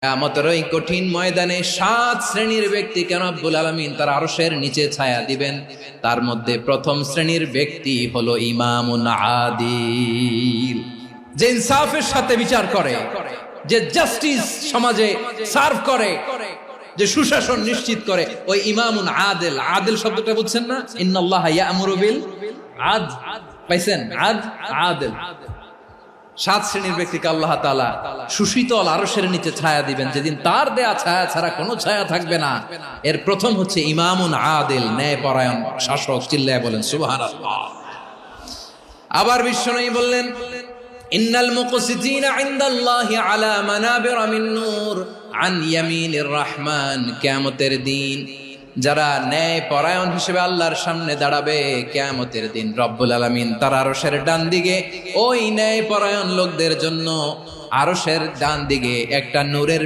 কিয়ামতের ওই কঠিন ময়দানে 7 শ্রেণীর ব্যক্তিকে রব্বুল আলামিন তার আরশের নিচে ছায়া দিবেন। তার মধ্যে প্রথম শ্রেণীর ব্যক্তি হলো ইমামুন আদিল, যে ইনসাফের সাথে বিচার করে, যে জাস্টিস সমাজে সার্ভ করে, যে সুশাসন নিশ্চিত করে, ওই ইমামুন আদিল। আদিল শব্দটা বুঝছেন না? ইন্নাল্লাহা ইয়া'মুরু বিল আদল, পাইছেন? আদিল। 7 শ্রেণীর ব্যক্তিকে আল্লাহ তাআলা সুশীতল আরশের নিচে ছায়া দিবেন, যেদিন তার দেয়া ছায়া ছাড়া কোনো ছায়া থাকবে না। এর প্রথম হচ্ছে ইমামুন আদিল, ন্যায়পরায়ণ শাসক। চিল্লায় বলেন সুবহানাল্লাহ। আবার বিশ্বনবী বললেন, ইন্নাল মুকসিতিনা ইনদাল্লাহি আলা মানাবিরা মিন নূর আন ইয়ামিনির রহমান। কিয়ামতের দিন যারা ন্যায় পরায়ণ হিসেবে আল্লাহর সামনে দাঁড়াবে, কিয়ামতের দিন রব্বুল আলামিন তার আরশের ডান দিকে ওই ন্যায় পরায়ণ লোকদের জন্য আরশের ডান দিকে একটা নূরের